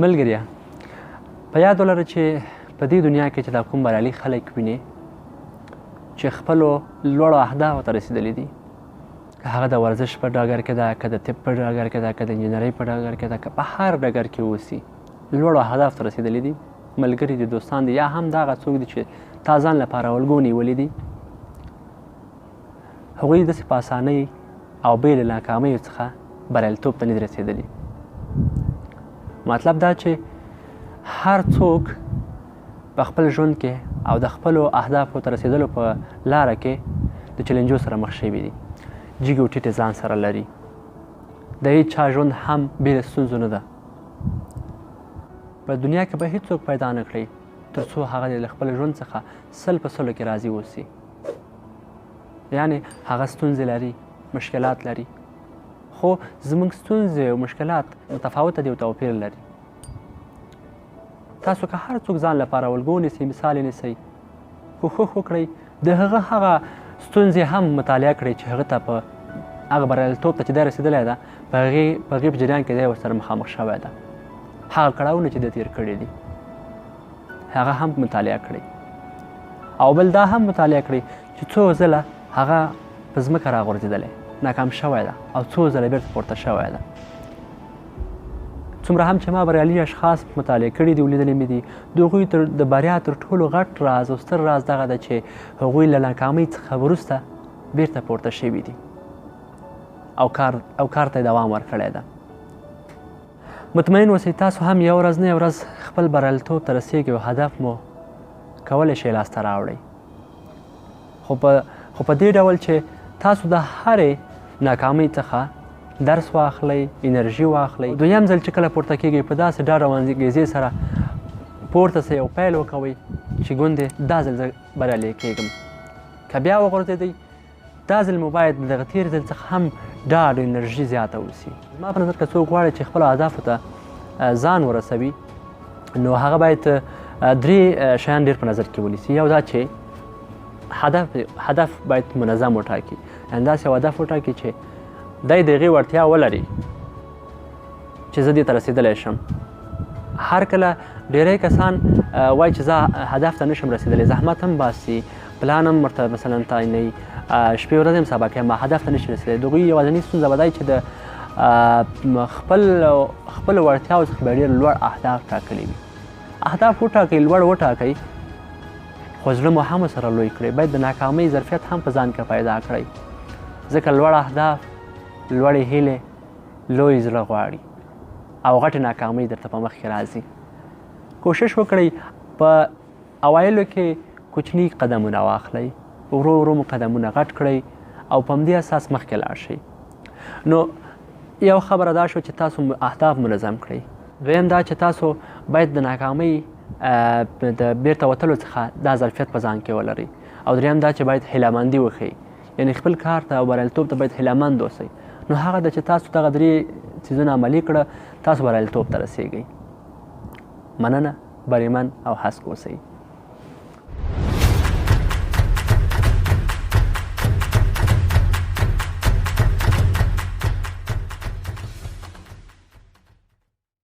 ملګريه په یاد ولره چې په دې دنیا کې چې دا کوم بریالي خلک وینې چې خپلو لوړو اهدافو ته رسېدلي دي، که هغه د ورزش په ډګر کې ده، که د طب په ډګر کې ده، که د انجینرۍ په ډګر کې ده، که په هر ډګر کې اوسي لوړو اهدافو ته رسېدلي دي، ملګري دي، دوستان دي، یا هم دا هغه څوک دي چې تا ځان لپاره الګو نیولي دي، هغوی داسې په اسانۍ او بې له ناکامیو څخه بریالیتوب ته نه دي رسېدلي. مطلب دا چې هر څوک په خپل ژوند کې او د خپلو اهدافو ته رسېدلو په لاره کې د چیلنجو سره مخ شوي دي، جګې او ټیټې ځان سره لري. د هیچ چا ژوند هم بې له ستونزو نه ده. په دنیا کې به هیڅوک پیدا نه کړئ تر څو هغه له خپل ژوند څخه 100% کې راضي اوسي. یعنې هغه ستونزې لري، مشکلات لري، خو زموږ ستونزې او مشکلات متفاوته دي او توپیر لري. تاسو که هر څوک ځان لپاره الګو نیسئ، مثال یې نیسئ، کوښښ وکړئ د هغه ستونزې هم مطالعه کړئ چې هغه ته په هغه بریالیتوب ته چې دی رسېدلی ده په هغې په جریان کې دی ورسره مخامخ شوی ده. هغه کړاوونه چې د تېر کړي دي هغه هم مطالعه کړئ، او بل دا هم مطالعه کړئ چې څو ځله هغه په ځمکه راغورځېدلی، ناکام شوی ده او څو ځله بېرته پورته شوی ده. څومره هم چې ما بریالي اشخاص مطالعه کړي دي او لیدلي مې دي، د هغوی د بریا تر ټولو غټ راز او ستر راز دغه ده چې هغوی له ناکامۍ څخه وروسته بېرته پورته شوي دي او کار ته یې دوام ورکړی ده. مطمئن اوسئ تاسو هم یو ورځ نه یو ورځ خپل بریالیتوب ته رسېږئ او هدف مو کولی شئ لاسته راوړئ. خو په دې ډول چې تاسو د هرې ناکامۍ څخه درس واخلئ، انرژي واخلئ، دویم ځل چې کله پورته کېږئ په داسې ډاډ او انګېزې سره پورته سئ او پیل وکوئ چې ګوندې دا ځل زه بریالی کېږم. که بیا وغورځېدئ دا ځل مو باید د دغه تېر ځل څخه هم ډاډ او انرژي زیاته اوسي. زما په نظر که څوک غواړي چې خپلو اهدافو ته ځان ورسوي نو هغه باید 3 شیان ډېر په نظر کې ونیسي. یو دا چې هدف باید منظم وټاکي، یعنې داسې یو هدف وټاکي چې دی د هغې وړتیا ولري چې زه دې ته رسېدلی شم. هر کله ډېری کسان وایي چې زه هدف ته نشم رسېدلی، زحمت هم باسي، پلان هم ورته مثلا تعینوي، شپې ورځې هم سبا کوي، ما هدف ته نشي رسېدلی. د هغوی یوازینۍ ستونزه به دا چې د خپلو وړتیاو څخه به ډېر لوړ اهداف ټاکلي وي. اهداف وټاکئ، لوړ وټاکئ، خو زړه مو هم ورسره لوی کړئ. باید د ناکامۍ ظرفیت هم په ځان کې پیدا کړئ، ځکه لوړ اهداف، لوړې هیلې لوی زړه غواړي او غټې ناکامۍ درته په مخ کې راځي. کوشش وکړئ په اوایلو کې کوچني قدمونه واخلئ، ورو ورو مو قدمونه غټ کړئ او په همدې اساس مخکې لاړ شئ. نو یو خبره دا شو چې تاسو اهداف منظم کړئ. دویم دا چې تاسو باید د ناکامۍ د بیرته وتلو څخه دا ظرفیت په ځان کې ولرئ. او دریم دا چې باید هیلهمندي وښیئ، یعنې خپل کار ته او بریالیتوب ته باید هیلهمند اوسئ. نو هغه ده چې تاسو دغه 3 څیزونه عملي کړه تاسو بریالیتوب ته رسېږئ. مننه، بریمن او هسک اوسئ.